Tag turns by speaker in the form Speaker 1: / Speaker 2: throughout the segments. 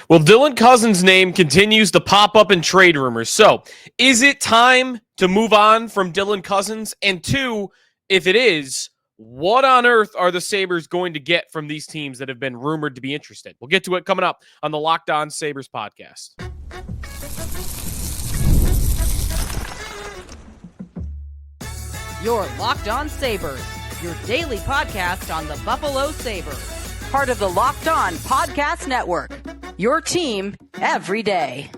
Speaker 1: Well, Dylan Cozens' name continues to pop up in trade rumors. So, is it time to move on from Dylan Cozens? And two, if it is, what on earth are the Sabres going to get from these teams that have been rumored to be interested? We'll get to it coming up on the Locked On Sabres podcast.
Speaker 2: You're Locked On Sabres, your daily podcast on the Buffalo Sabres. Part of the Locked On Podcast Network, your team every day.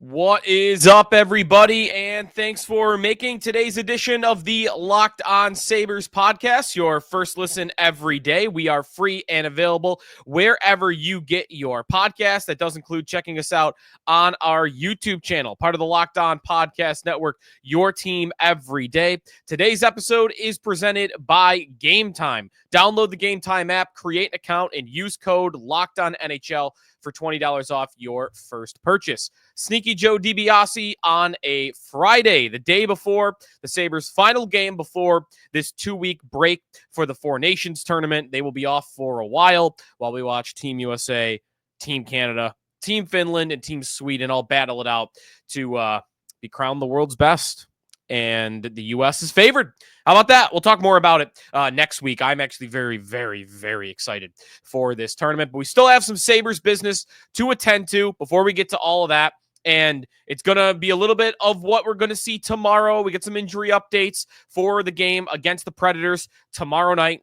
Speaker 1: What is up, everybody? And thanks for making today's edition of the Locked On Sabres podcast your first listen every day. We are free and available wherever you get your podcast. That does include checking us out on our YouTube channel, part of the Locked On Podcast Network, your team every day. Today's episode is presented by Game Time. Download the Game Time app, create an account, and use code LOCKEDONNHL for $20 off your first purchase. Sneaky Joe DiBiase on a Friday, the day before the Sabres' final game before this 2-week break for the Four Nations tournament. They will be off for a while we watch Team USA, Team Canada, Team Finland, and Team Sweden all battle it out to be crowned the world's best. And the U.S. is favored. How about that? We'll talk more about it next week. I'm actually very, very, very excited for this tournament. But we still have some Sabres business to attend to before we get to all of that. And it's going to be a little bit of what we're going to see tomorrow. We get some injury updates for the game against the Predators tomorrow night.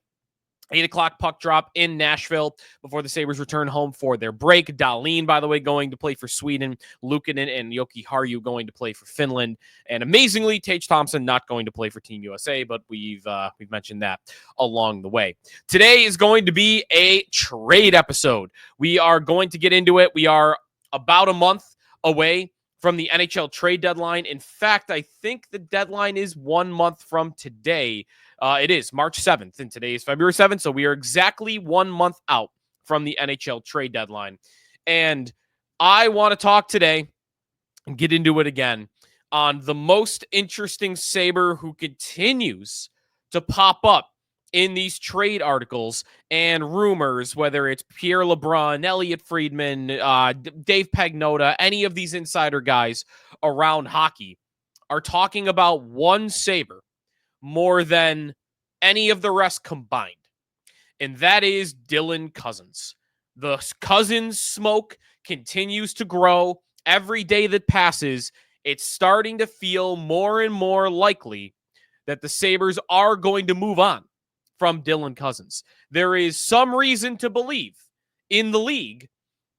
Speaker 1: 8 o'clock puck drop in Nashville before the Sabres return home for their break. Dahlin, by the way, going to play for Sweden. Luukkonen and Joki Harju going to play for Finland. And amazingly, Tage Thompson not going to play for Team USA, but we've mentioned that along the way. Today is going to be a trade episode. We are going to get into it. We are about a month away from the NHL trade deadline. In fact, I think the deadline is 1 month from today. It is March 7th, and today is February 7th, so we are exactly 1 month out from the NHL trade deadline. And I want to talk today and get into it again on the most interesting Sabre who continues to pop up in these trade articles and rumors, whether it's Pierre LeBrun, Elliot Friedman, Dave Pagnotta, any of these insider guys around hockey are talking about one Sabre more than any of the rest combined. And that is Dylan Cozens. The Cozens smoke continues to grow. Every day that passes, it's starting to feel more and more likely that the Sabres are going to move on from Dylan Cozens. There is some reason to believe in the league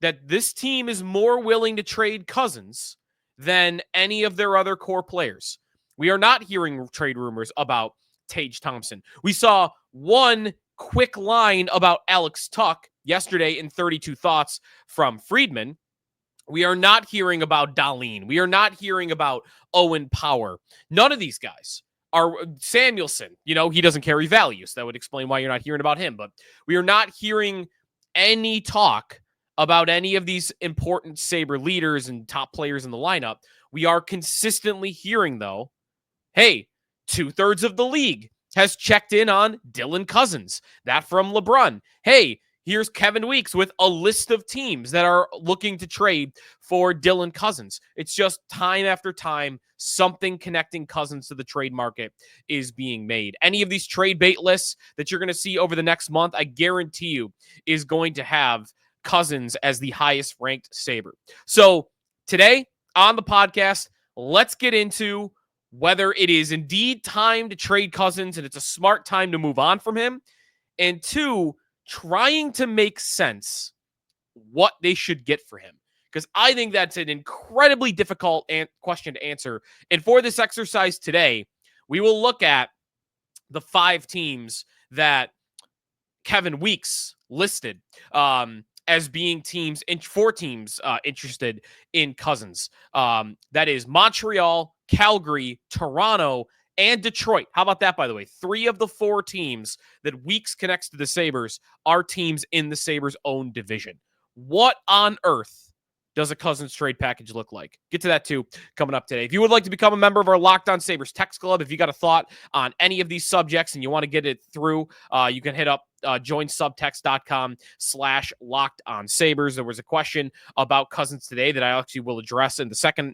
Speaker 1: that this team is more willing to trade Cozens than any of their other core players. We are not hearing trade rumors about Tage Thompson. We saw one quick line about Alex Tuch yesterday in 32 Thoughts from Friedman. We are not hearing about Dahlin. We are not hearing about Owen Power. None of these guys are Samuelson. You know, he doesn't carry value, so that would explain why you're not hearing about him. But we are not hearing any talk about any of these important Sabre leaders and top players in the lineup. We are consistently hearing, though, hey, 2/3 of the league has checked in on Dylan Cozens. That from LeBrun. Hey, here's Kevin Weeks with a list of teams that are looking to trade for Dylan Cozens. It's just time after time, something connecting Cozens to the trade market is being made. Any of these trade bait lists that you're going to see over the next month, I guarantee you, is going to have Cozens as the highest ranked Sabre. So today on the podcast, let's get into whether it is indeed time to trade Cozens and it's a smart time to move on from him, and two, trying to make sense what they should get for him. Because I think that's an incredibly difficult question to answer. And for this exercise today, we will look at the 5 teams that Kevin Weeks listed as being teams, 4 teams interested in Cozens. That is Montreal, Calgary, Toronto, and Detroit. How about that, by the way? 3 of the 4 teams that Weeks connects to the Sabres are teams in the Sabres' own division. What on earth does a Cozens trade package look like? Get to that too coming up today. If you would like to become a member of our Locked On Sabres text club, if you got a thought on any of these subjects and you want to get it through, you can hit up joinsubtext.com/LockedOnSabres. There was a question about Cozens today that I actually will address in the second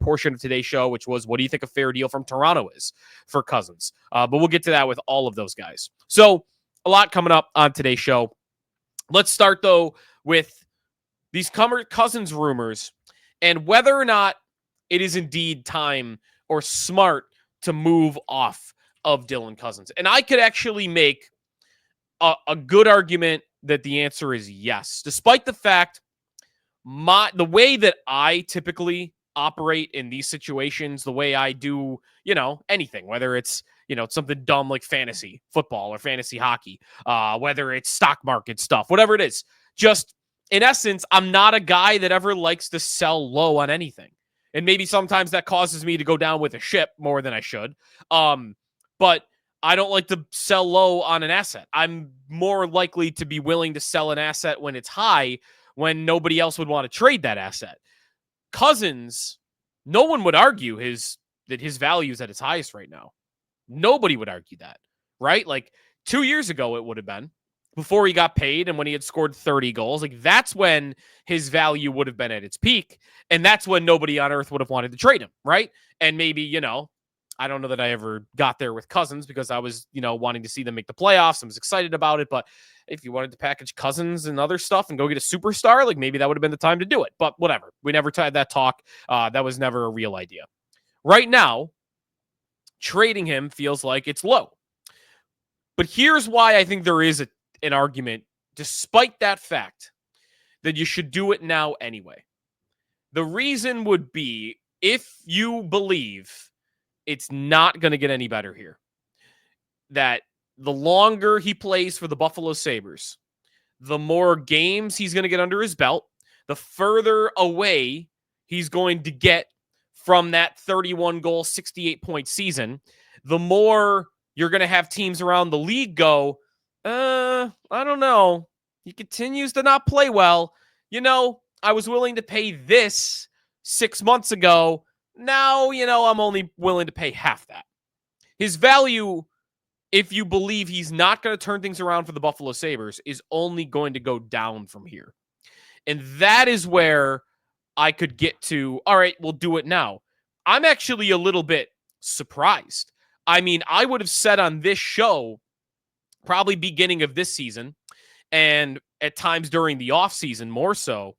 Speaker 1: portion of today's show, which was, what do you think a fair deal from Toronto is for Cozens? But we'll get to that with all of those guys. So a lot coming up on today's show. Let's start, though, with these Cozens rumors and whether or not it is indeed time or smart to move off of Dylan Cozens. And I could actually make a good argument that the answer is yes, despite the fact the way that I typically operate in these situations, the way I do, anything, whether it's, something dumb like fantasy football or fantasy hockey, whether it's stock market stuff, whatever it is, just in essence, I'm not a guy that ever likes to sell low on anything. And maybe sometimes that causes me to go down with a ship more than I should. But I don't like to sell low on an asset. I'm more likely to be willing to sell an asset when it's high, when nobody else would want to trade that asset. Cozens, no one would argue that his value is at its highest right now. Nobody would argue that, right? Like 2 years ago, it would have been, before he got paid and when he had scored 30 goals. Like, that's when his value would have been at its peak. And that's when nobody on earth would have wanted to trade him, right? And maybe, I don't know that I ever got there with Cozens because I was, wanting to see them make the playoffs. I was excited about it. But if you wanted to package Cozens and other stuff and go get a superstar, like, maybe that would have been the time to do it. But whatever. We never had that talk. That was never a real idea. Right now, trading him feels like it's low. But here's why I think there is an argument, despite that fact, that you should do it now anyway. The reason would be if you believe it's not going to get any better here, that the longer he plays for the Buffalo Sabres, the more games he's going to get under his belt, the further away he's going to get from that 31-goal, 68-point season, the more you're going to have teams around the league go, I don't know. He continues to not play well. I was willing to pay this 6 months ago. Now, I'm only willing to pay half that. His value, if you believe he's not going to turn things around for the Buffalo Sabres, is only going to go down from here. And that is where I could get to, all right, we'll do it now. I'm actually a little bit surprised. I mean, I would have said on this show, probably beginning of this season, and at times during the offseason more so,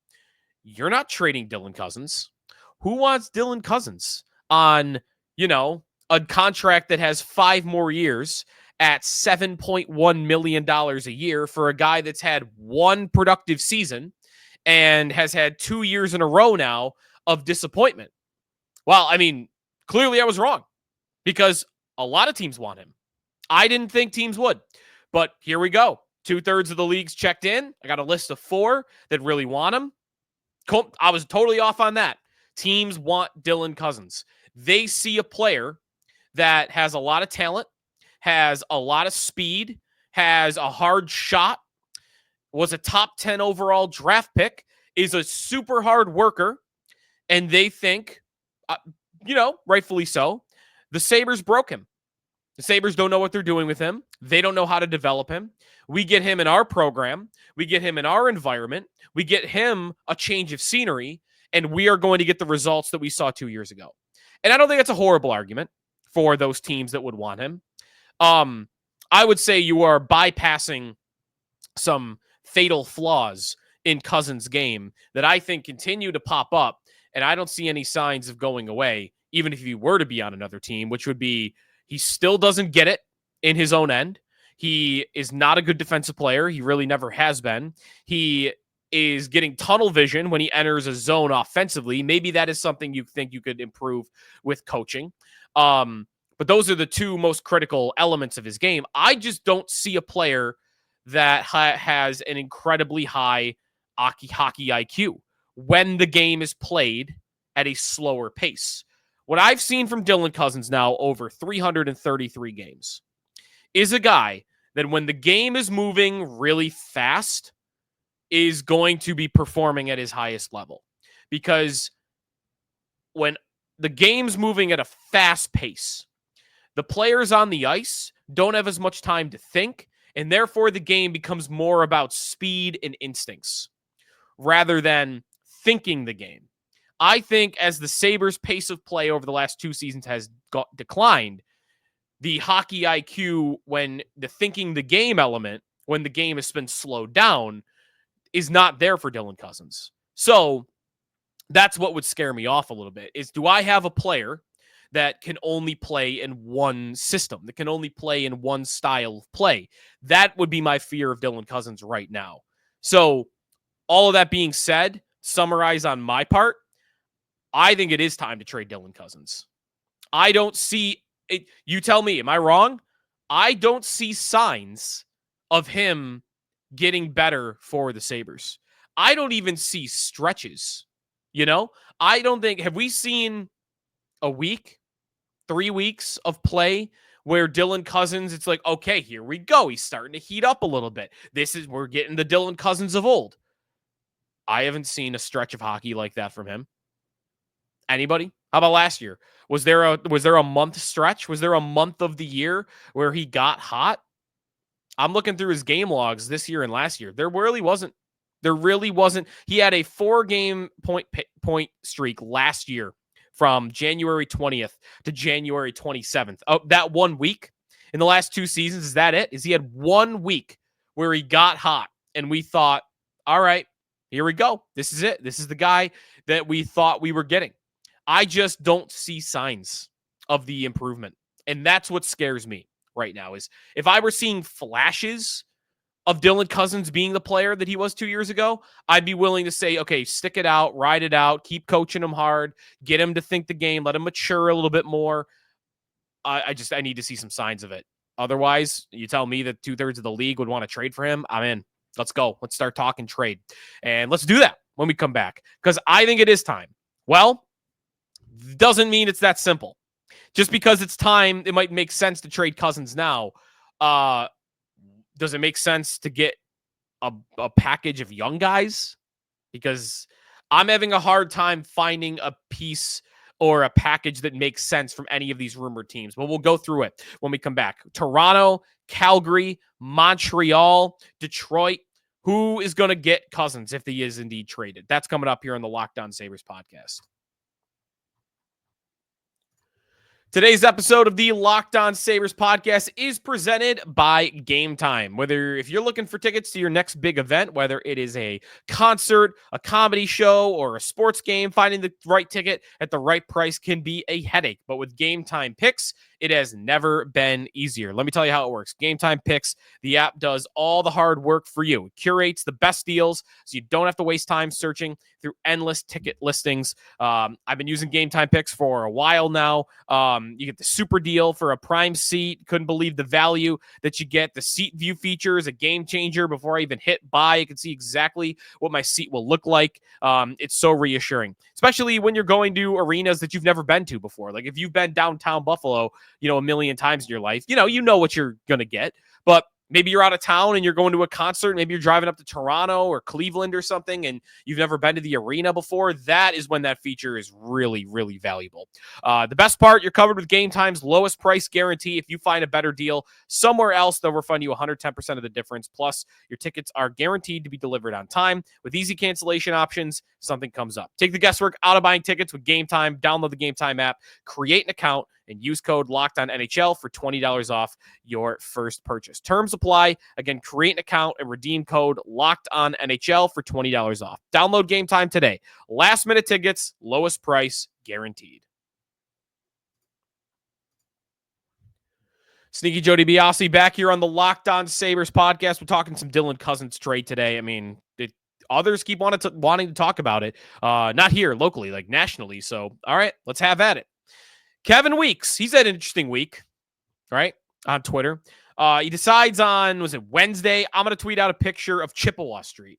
Speaker 1: you're not trading Dylan Cozens. Who wants Dylan Cozens on, a contract that has 5 more years at $7.1 million a year for a guy that's had one productive season and has had 2 years in a row now of disappointment? Well, I mean, clearly I was wrong because a lot of teams want him. I didn't think teams would, but here we go. 2/3 of the league's checked in. I got a list of 4 that really want him. I was totally off on that. Teams want Dylan Cozens. They see a player that has a lot of talent, has a lot of speed, has a hard shot, was a top 10 overall draft pick, is a super hard worker, and they think, rightfully so, the Sabres broke him. The Sabres don't know what they're doing with him. They don't know how to develop him. We get him in our program. We get him in our environment. We get him a change of scenery, and we are going to get the results that we saw 2 years ago. And I don't think that's a horrible argument for those teams that would want him. I would say you are bypassing some fatal flaws in Cozens' game that I think continue to pop up, and I don't see any signs of going away, even if he were to be on another team, which would be he still doesn't get it in his own end. He is not a good defensive player. He really never has been. He is getting tunnel vision when he enters a zone offensively. Maybe that is something you think you could improve with coaching. But those are the 2 most critical elements of his game. I just don't see a player that has an incredibly high hockey IQ when the game is played at a slower pace. What I've seen from Dylan Cozens now over 333 games is a guy that when the game is moving really fast is going to be performing at his highest level. because when the game's moving at a fast pace, the players on the ice don't have as much time to think, and therefore the game becomes more about speed and instincts rather than thinking the game. I think as the Sabres' pace of play over the last 2 seasons has declined, the hockey IQ, when the thinking the game element, when the game has been slowed down, is not there for Dylan Cozens. So that's what would scare me off a little bit is, do I have a player that can only play in one system, that can only play in one style of play? That would be my fear of Dylan Cozens right now. So all of that being said, summarize on my part, I think it is time to trade Dylan Cozens. I don't see it. You tell me, am I wrong? I don't see signs of him getting better for the Sabres. I don't even see stretches. I don't think, have we seen a week, 3 weeks of play where Dylan Cozens, it's like, okay, here we go. He's starting to heat up a little bit. We're getting the Dylan Cozens of old. I haven't seen a stretch of hockey like that from him. Anybody? How about last year? Was there a month stretch? Was there a month of the year where he got hot? I'm looking through his game logs this year and last year. There really wasn't. He had a 4-game point streak last year from January 20th to January 27th. Oh, that 1 week in the last 2 seasons, is that it? Is he had 1 week where he got hot and we thought, all right, here we go. This is it. This is the guy that we thought we were getting. I just don't see signs of the improvement. And that's what scares me right now, is if I were seeing flashes of Dylan Cozens being the player that he was 2 years ago, I'd be willing to say, okay, stick it out, ride it out, keep coaching him hard, get him to think the game, let him mature a little bit more. I need to see some signs of it. Otherwise, you tell me that 2/3 of the league would want to trade for him, I'm in. Let's go. Let's start talking trade. And let's do that when we come back, because I think it is time. Well, doesn't mean it's that simple. Just because it's time, it might make sense to trade Cozens now. Does it make sense to get a package of young guys? Because I'm having a hard time finding a piece or a package that makes sense from any of these rumored teams. But we'll go through it when we come back. Toronto, Calgary, Montreal, Detroit. Who is going to get Cozens if he is indeed traded? That's coming up here on the Locked On Sabres podcast. Today's episode of the Locked On Sabres podcast is presented by Game Time. If you're looking for tickets to your next big event, whether it is a concert, a comedy show, or a sports game, finding the right ticket at the right price can be a headache. But with Game Time Picks, it has never been easier. Let me tell you how it works. Game Time Picks, the app does all the hard work for you. It curates the best deals so you don't have to waste time searching through endless ticket listings. I've been using Game Time Picks for a while now. You get the super deal for a prime seat. Couldn't believe the value that you get. The seat view feature is a game changer. Before I even hit buy, I can see exactly what my seat will look like. It's so reassuring, especially when you're going to arenas that you've never been to before. Like if you've been downtown Buffalo, a million times in your life, you know what you're going to get. But maybe you're out of town and you're going to a concert. Maybe you're driving up to Toronto or Cleveland or something and you've never been to the arena before. That is when that feature is really, really valuable. The best part, you're covered with Game Time's lowest price guarantee. If you find a better deal somewhere else, they'll refund you 110% of the difference. Plus, your tickets are guaranteed to be delivered on time. With easy cancellation options, something comes up. Take the guesswork out of buying tickets with Game Time. Download the Game Time app, create an account, and use code LOCKEDONNHL for $20 off your first purchase. Terms apply. Again, create an account and redeem code LOCKEDONNHL for $20 off. Download Game Time today. Last minute tickets, lowest price guaranteed. Sneaky Joe DiBiase back here on the Locked On Sabres podcast. We're talking some Dylan Cozens trade today. I mean, others keep wanting to talk about it. Not here locally, like nationally. So, all right, let's have at it. Kevin Weeks, he's had an interesting week, right, on Twitter. He decides on, was it Wednesday? I'm going to tweet out a picture of Chippewa Street.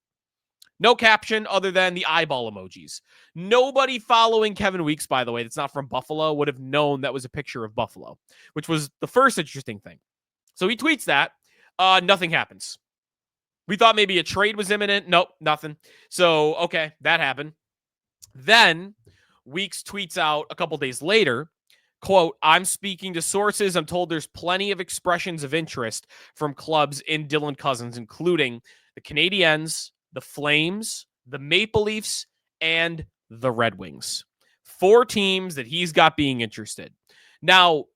Speaker 1: No caption other than the eyeball emojis. Nobody following Kevin Weeks, by the way, that's not from Buffalo, would have known that was a picture of Buffalo, which was the first interesting thing. So he tweets that. Nothing happens. We thought maybe a trade was imminent. Nope, nothing. So, okay, that happened. Then Weeks tweets out a couple days later, quote, I'm speaking to sources. I'm told there's plenty of expressions of interest from clubs in Dylan Cozens, including the Canadiens, the Flames, the Maple Leafs, and the Red Wings. 4 teams that he's got being interested. Now,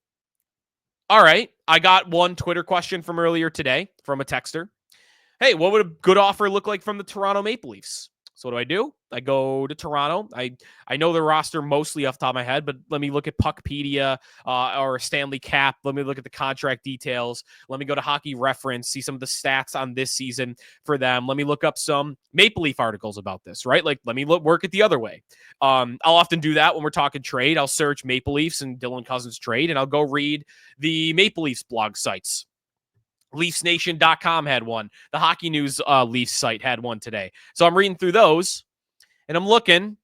Speaker 1: all right, I got one Twitter question from earlier today from a texter. Hey, what would a good offer look like from the Toronto Maple Leafs? So what do? I go to Toronto. I know the roster mostly off the top of my head, but let me look at Puckpedia or Stanley Cap. Let me look at the contract details. Let me go to Hockey Reference, see some of the stats on this season for them. Let me look up some Maple Leaf articles about this, right? Like, let me work it the other way. I'll often do that when we're talking trade. I'll search Maple Leafs and Dylan Cozens trade, and I'll go read the Maple Leafs blog sites. LeafsNation.com had one. The Hockey News Leafs site had one today. So I'm reading through those, and I'm looking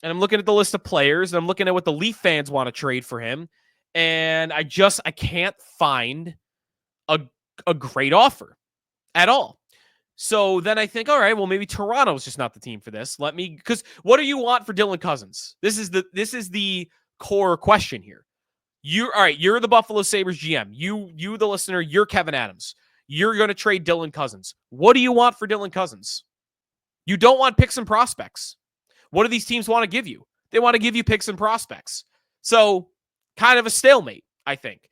Speaker 1: at the list of players, and I'm looking at what the Leaf fans want to trade for him, and I can't find a great offer at all. So then I think, all right, well, maybe Toronto's just not the team for this. Because what do you want for Dylan Cozens? This is the core question here. You're the Buffalo Sabres GM. You, the listener, you're Kevin Adams. You're going to trade Dylan Cozens. What do you want for Dylan Cozens? You don't want picks and prospects. What do these teams want to give you? They want to give you picks and prospects. So kind of a stalemate, I think.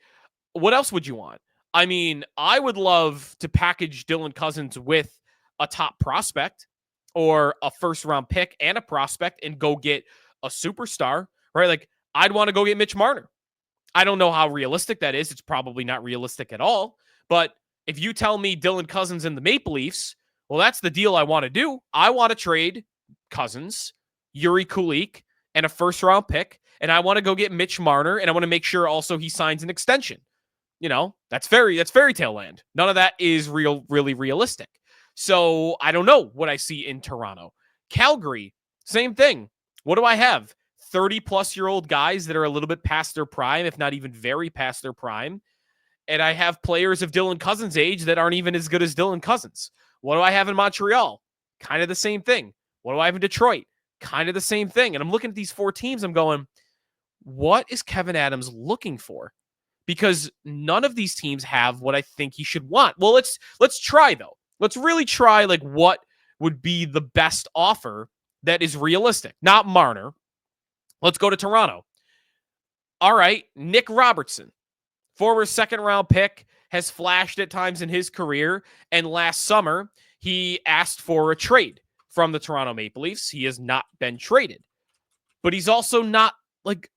Speaker 1: What else would you want? I mean, I would love to package Dylan Cozens with a top prospect or a first-round pick and a prospect and go get a superstar, right? Like, I'd want to go get Mitch Marner. I don't know how realistic that is. It's probably not realistic at all. But if you tell me Dylan Cozens and the Maple Leafs, well, that's the deal I want to do. I want to trade Cozens, Yuri Kulik, and a first-round pick, and I want to go get Mitch Marner, and I want to make sure also he signs an extension. You know, that's fairy tale land. None of that is really realistic. So I don't know what I see in Toronto. Calgary, same thing. What do I have? 30-plus-year-old guys that are a little bit past their prime, if not even very past their prime. And I have players of Dylan Cozens' age that aren't even as good as Dylan Cozens. What do I have in Montreal? Kind of the same thing. What do I have in Detroit? Kind of the same thing. And I'm looking at these 4 teams. I'm going, what is Kevin Adams looking for? Because none of these teams have what I think he should want. Well, let's try, though. Let's really try, like, what would be the best offer that is realistic. Not Marner. Let's go to Toronto. All right, Nick Robertson, former second-round pick, has flashed at times in his career, and last summer, he asked for a trade from the Toronto Maple Leafs. He has not been traded. But he's also not,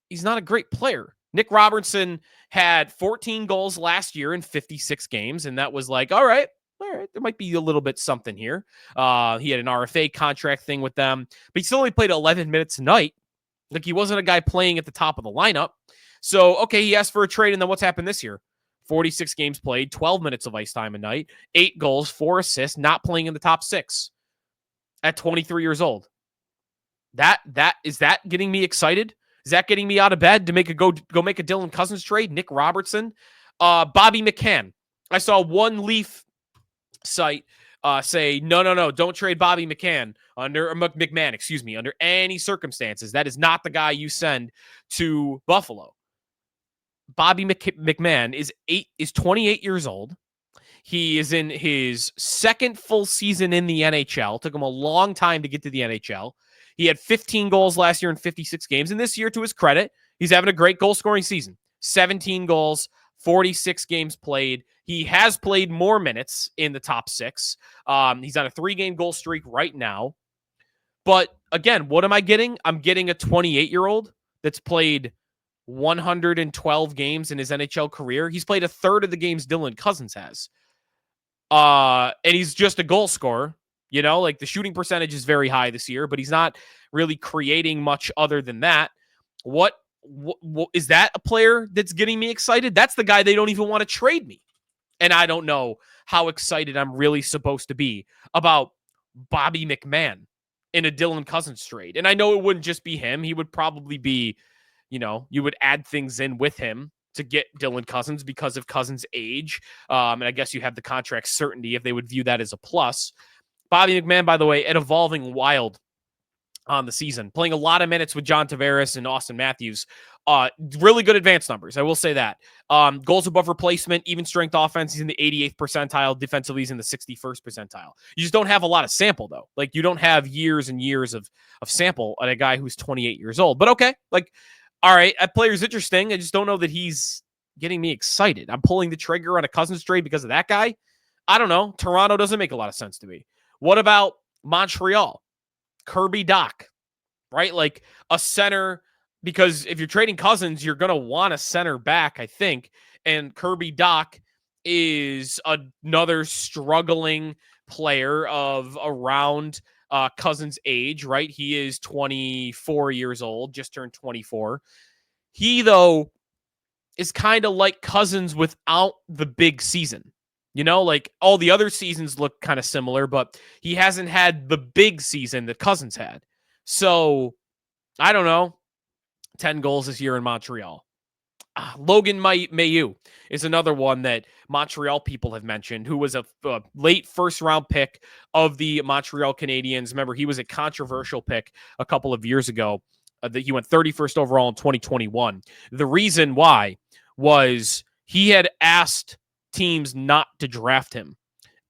Speaker 1: he's not a great player. Nick Robertson had 14 goals last year in 56 games, and that was like, all right, there might be a little bit something here. He had an RFA contract thing with them, but he still only played 11 minutes a night. Like, he wasn't a guy playing at the top of the lineup. So, okay, he asked for a trade, and then what's happened this year? 46 games played, 12 minutes of ice time a night, 8 goals, 4 assists, not playing in the top 6 at 23 years old. Is that getting me excited? Is that getting me out of bed to make a go make a Dylan Cozens trade? Nick Robertson, Bobby McCann. I saw one Leaf site say, no, don't trade Bobby McCann McMahon, under any circumstances. That is not the guy you send to Buffalo. Bobby McMahon is 28 years old. He is in his second full season in the NHL. Took him a long time to get to the NHL. He had 15 goals last year in 56 games. And this year, to his credit, he's having a great goal-scoring season. 17 goals, 46 games played. He has played more minutes in the top 6. He's on a 3-game goal streak right now. But again, what am I getting? I'm getting a 28-year-old that's played 112 games in his NHL career. He's played a third of the games Dylan Cozens has. And he's just a goal scorer. You know, like, the shooting percentage is very high this year, but he's not really creating much other than that. What is that a player that's getting me excited? That's the guy they don't even want to trade me. And I don't know how excited I'm really supposed to be about Bobby McMahon in a Dylan Cozens trade. And I know it wouldn't just be him. He would probably be, you would add things in with him to get Dylan Cozens because of Cozens' age. And I guess you have the contract certainty if they would view that as a plus. Bobby McMahon, by the way, at Evolving Wild, on the season, playing a lot of minutes with John Tavares and Austin Matthews. Really good advanced numbers, I will say that. Goals above replacement, even strength offense, he's in the 88th percentile. Defensively, he's in the 61st percentile. You just don't have a lot of sample, though. Like, you don't have years and years of sample on a guy who's 28 years old. But okay, like, all right, that player's interesting. I just don't know that he's getting me excited. I'm pulling the trigger on a Cozens trade because of that guy. I don't know. Toronto doesn't make a lot of sense to me. What about Montreal? Kirby Dach, right? Like a center, because if you're trading Cozens, you're going to want a center back, I think. And Kirby Dach is another struggling player of around Cozens' age, right? He is 24 years old, just turned 24. He, though, is kind of like Cozens without the big season. You know, like all the other seasons look kind of similar, but he hasn't had the big season that Cozens had. So, I don't know. 10 goals this year in Montreal. Logan Mailloux is another one that Montreal people have mentioned, who was a late first-round pick of the Montreal Canadiens. Remember, he was a controversial pick a couple of years ago. That he went 31st overall in 2021. The reason why was he had asked teams not to draft him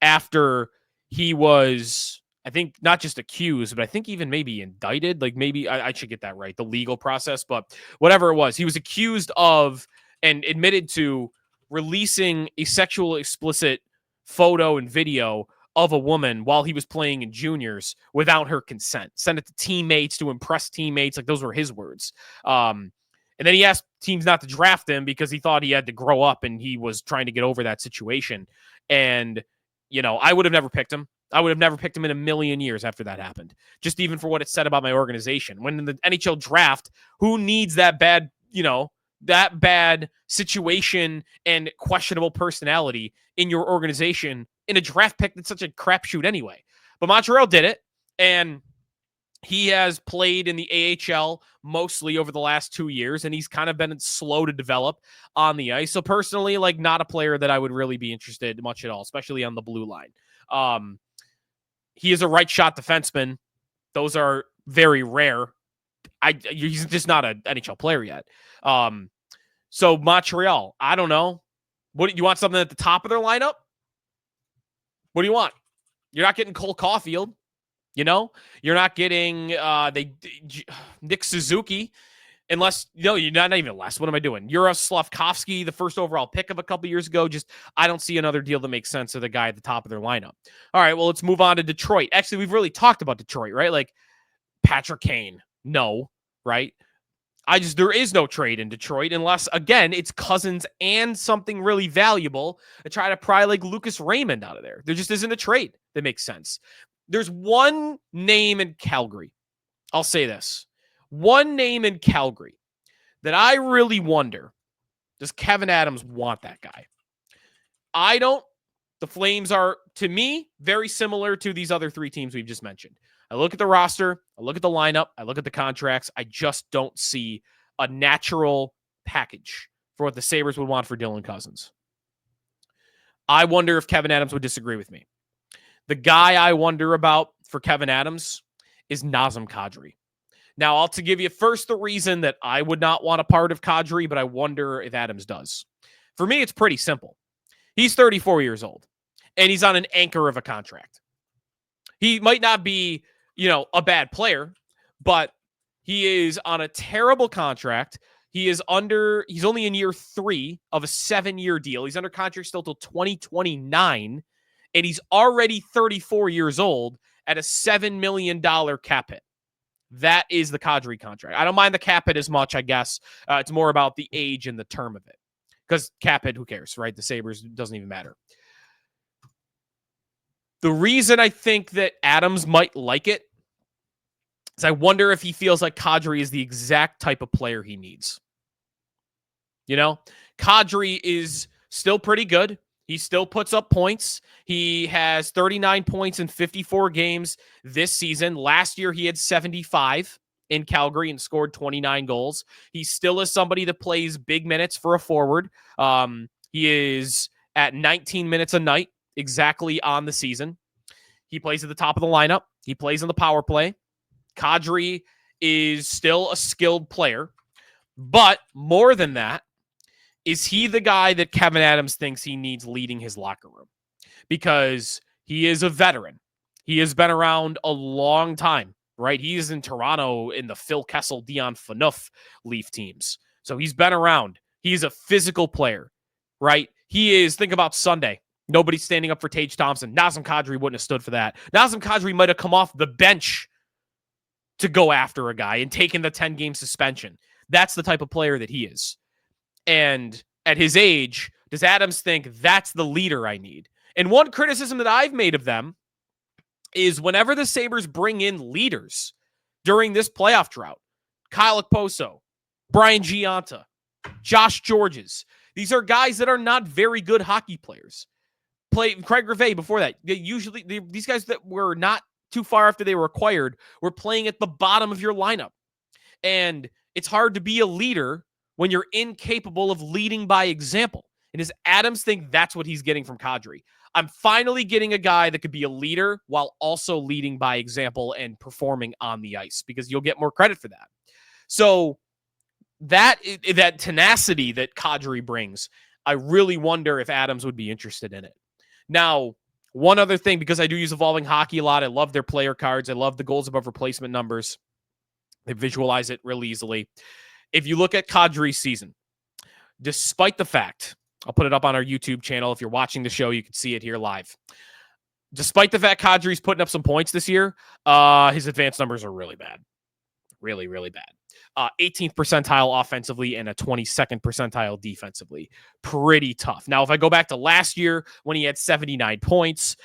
Speaker 1: after he was, I think, not just accused, but I think even maybe indicted. Like, maybe I should get that right, the legal process, but whatever it was, he was accused of and admitted to releasing a sexual explicit photo and video of a woman while he was playing in juniors without her consent. Sent it to teammates to impress teammates. Like, those were his words. And then he asked teams not to draft him because he thought he had to grow up and he was trying to get over that situation. And, you know, I would have never picked him. I would have never picked him in a million years after that happened. Just even for what it said about my organization. When in the NHL draft, who needs that bad, you know, that bad situation and questionable personality in your organization in a draft pick that's such a crapshoot anyway? But Montreal did it, and he has played in the AHL mostly over the last 2 years, and he's kind of been slow to develop on the ice. So personally, like, not a player that I would really be interested much at all, especially on the blue line. He is a right shot defenseman. Those are very rare. He's just not an NHL player yet. So Montreal, I don't know. What, you want something at the top of their lineup? What do you want? You're not getting Cole Caulfield. You know, you're not getting Nick Suzuki, unless, you know, you're not even less. What am I doing? Yura Slavkovsky, the first overall pick of a couple years ago. Just, I don't see another deal that makes sense of the guy at the top of their lineup. All right, well, let's move on to Detroit. Actually, we've really talked about Detroit, right? Like Patrick Kane, no, right? There is no trade in Detroit unless, again, it's Cozens and something really valuable to try to pry like Lucas Raymond out of there. There just isn't a trade that makes sense. There's one name in Calgary. I'll say this. One name in Calgary that I really wonder, does Kevyn Adams want that guy? I don't. The Flames are, to me, very similar to these other three teams we've just mentioned. I look at the roster, I look at the lineup, I look at the contracts. I just don't see a natural package for what the Sabres would want for Dylan Cozens. I wonder if Kevyn Adams would disagree with me. The guy I wonder about for Kevyn Adams is Nazem Kadri. Now, I'll to give you first the reason that I would not want a part of Kadri, but I wonder if Adams does. For me, it's pretty simple. He's 34 years old, and he's on an anchor of a contract. He might not be, you know, a bad player, but he is on a terrible contract. He's only in year 3 of a 7-year deal. He's under contract still till 2029, and he's already 34 years old at a $7 million cap hit. That is the Kadri contract. I don't mind the cap hit as much, I guess. It's more about the age and the term of it. Because cap hit, who cares, right? The Sabres, doesn't even matter. The reason I think that Adams might like it is I wonder if he feels like Kadri is the exact type of player he needs. You know, Kadri is still pretty good. He still puts up points. He has 39 points in 54 games this season. Last year, he had 75 in Calgary and scored 29 goals. He still is somebody that plays big minutes for a forward. He is at 19 minutes a night exactly on the season. He plays at the top of the lineup. He plays on the power play. Kadri is still a skilled player, but more than that, is he the guy that Kevin Adams thinks he needs leading his locker room? Because he is a veteran. He has been around a long time, right? He is in Toronto in the Phil Kessel, Dion Phaneuf Leaf teams. So he's been around. He's a physical player, right? He is, think about Sunday. Nobody's standing up for Tage Thompson. Nazem Kadri wouldn't have stood for that. Nazem Kadri might have come off the bench to go after a guy and taken the 10-game suspension. That's the type of player that he is. And at his age, does Adams think that's the leader I need? And one criticism that I've made of them is whenever the Sabres bring in leaders during this playoff drought, Kyle Okposo, Brian Giunta, Josh Georges, these are guys that are not very good hockey players. Craig Rivet before that. These guys that were not too far after they were acquired were playing at the bottom of your lineup. And it's hard to be a leader when you're incapable of leading by example. And does Adams think that's what he's getting from Kadri? I'm finally getting a guy that could be a leader while also leading by example and performing on the ice, because you'll get more credit for that. So that tenacity that Kadri brings, I really wonder if Adams would be interested in it. Now, one other thing, because I do use Evolving Hockey a lot, I love their player cards. I love the goals above replacement numbers. They visualize it really easily. If you look at Kadri's season, despite the fact, I'll put it up on our YouTube channel. If you're watching the show, you can see it here live. Despite the fact Kadri's putting up some points this year, his advanced numbers are really bad. Really, really bad. 18th percentile offensively and a 22nd percentile defensively. Pretty tough. Now, if I go back to last year when he had 79 points,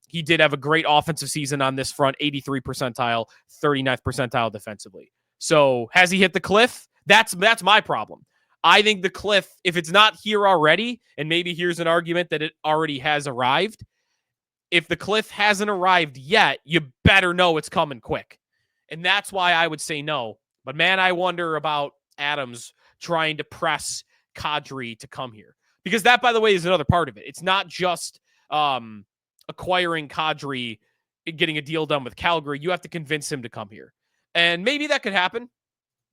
Speaker 1: he did have a great offensive season on this front, 83 percentile, 39th percentile defensively. So has he hit the cliff? That's my problem. I think the cliff, if it's not here already, and maybe here's an argument that it already has arrived, if the cliff hasn't arrived yet, you better know it's coming quick. And that's why I would say no. But man, I wonder about Adams trying to press Kadri to come here. Because that, by the way, is another part of it. It's not just acquiring Kadri and getting a deal done with Calgary. You have to convince him to come here. And maybe that could happen.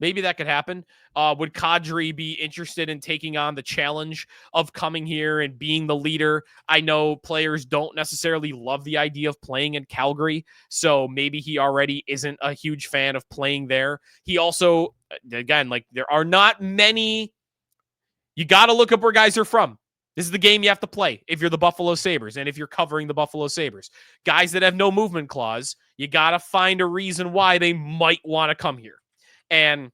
Speaker 1: Would Kadri be interested in taking on the challenge of coming here and being the leader? I know players don't necessarily love the idea of playing in Calgary, so maybe he already isn't a huge fan of playing there. He also, again, there are not many. You got to look up where guys are from. This is the game you have to play if you're the Buffalo Sabres and if you're covering the Buffalo Sabres. Guys that have no movement clause, you got to find a reason why they might want to come here. And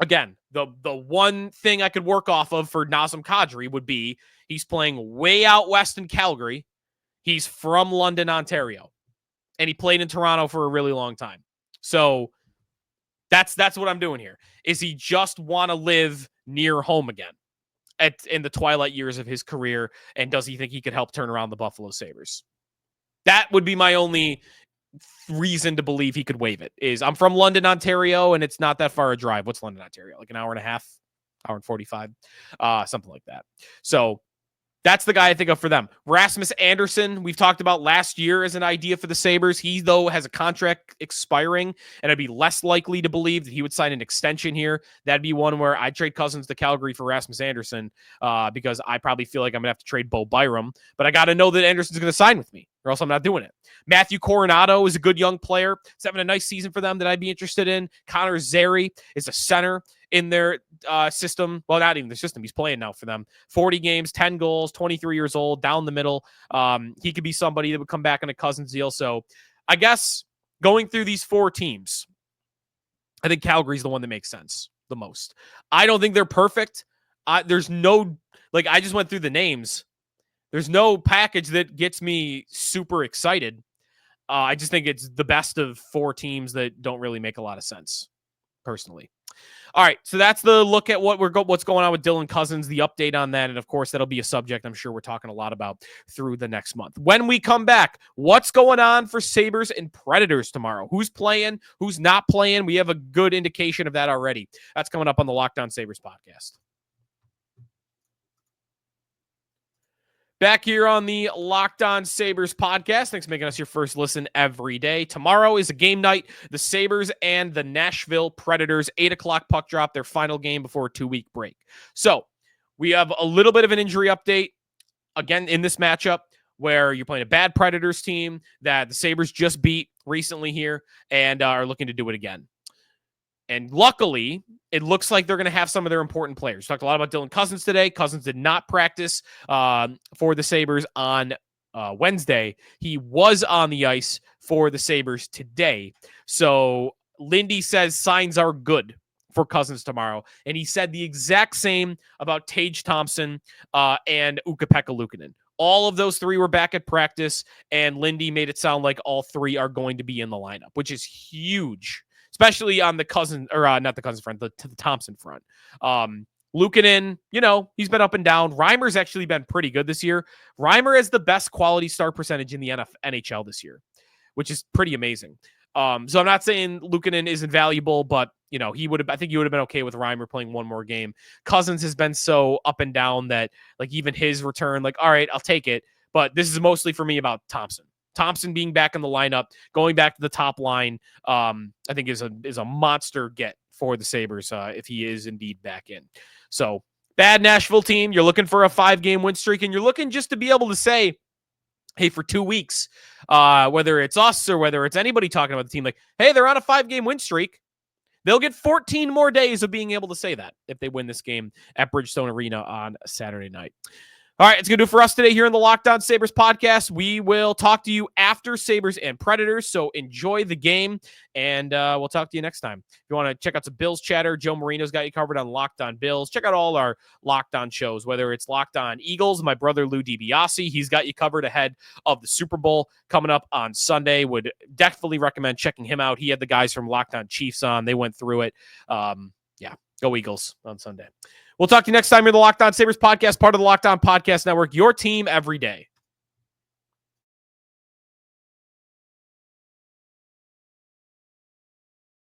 Speaker 1: again, the one thing I could work off of for Nazem Kadri would be he's playing way out west in Calgary. He's from London, Ontario, and he played in Toronto for a really long time. So that's what I'm doing here. Is he just want to live near home again in the twilight years of his career, and does he think he could help turn around the Buffalo Sabres? That would be my only reason to believe he could waive it. Is I'm from London, Ontario, and it's not that far a drive. What's London, Ontario? Like an hour and a half, hour and 45, something like that. So that's the guy I think of for them. Rasmus Andersson, we've talked about last year as an idea for the Sabres. He, though, has a contract expiring, and I'd be less likely to believe that he would sign an extension here. That'd be one where I'd trade Cozens to Calgary for Rasmus Andersson because I probably feel like I'm going to have to trade Bo Byram, but I got to know that Anderson's going to sign with me, or else I'm not doing it. Matthew Coronado is a good young player. He's having a nice season for them that I'd be interested in. Connor Zary is a center in their system. Well, not even the system. He's playing now for them. 40 games, 10 goals, 23 years old, down the middle. He could be somebody that would come back in a Cozens deal. So I guess going through these four teams, I think Calgary's the one that makes sense the most. I don't think they're perfect. There's no, I just went through the names. There's no package that gets me super excited. I just think it's the best of four teams that don't really make a lot of sense, personally. All right, so that's the look at what's going on with Dylan Cozens, the update on that, and of course, that'll be a subject I'm sure we're talking a lot about through the next month. When we come back, what's going on for Sabres and Predators tomorrow? Who's playing? Who's not playing? We have a good indication of that already. That's coming up on the Locked On Sabres podcast. Back here on the Locked On Sabres podcast. Thanks for making us your first listen every day. Tomorrow is a game night. The Sabres and the Nashville Predators, 8 o'clock puck drop, their final game before a 2-week break. So we have a little bit of an injury update again in this matchup where you're playing a bad Predators team that the Sabres just beat recently here and are looking to do it again. And luckily, it looks like they're going to have some of their important players. We talked a lot about Dylan Cozens today. Cozens did not practice for the Sabres on Wednesday. He was on the ice for the Sabres today. So Lindy says signs are good for Cozens tomorrow. And he said the exact same about Tage Thompson and Ukko-Pekka Luukkonen. All of those three were back at practice, and Lindy made it sound like all three are going to be in the lineup, which is huge. Especially on the Cozens, or not the Cozens front, the Thompson front. Luukkonen, he's been up and down. Reimer's actually been pretty good this year. Reimer has the best quality start percentage in the NHL this year, which is pretty amazing. So I'm not saying Luukkonen isn't valuable, but I think he would have been okay with Reimer playing one more game. Cozens has been so up and down that even his return, all right, I'll take it. But this is mostly for me about Thompson. Thompson being back in the lineup, going back to the top line, I think is a monster get for the Sabres if he is indeed back in. So bad Nashville team. You're looking for a 5-game win streak, and you're looking just to be able to say, hey, for 2 weeks, whether it's us or whether it's anybody talking about the team, hey, they're on a 5-game win streak. They'll get 14 more days of being able to say that if they win this game at Bridgestone Arena on Saturday night. All right, it's going to do it for us today here in the Locked On Sabres podcast. We will talk to you after Sabres and Predators, so enjoy the game, and we'll talk to you next time. If you want to check out some Bills chatter, Joe Marino's got you covered on Locked On Bills. Check out all our Locked On shows, whether it's Locked On Eagles, my brother Lou DiBiase. He's got you covered ahead of the Super Bowl coming up on Sunday. Would definitely recommend checking him out. He had the guys from Locked On Chiefs on. They went through it. Go Eagles on Sunday. We'll talk to you next time here in the Locked On Sabres podcast, part of the Locked On Podcast Network, your team every day.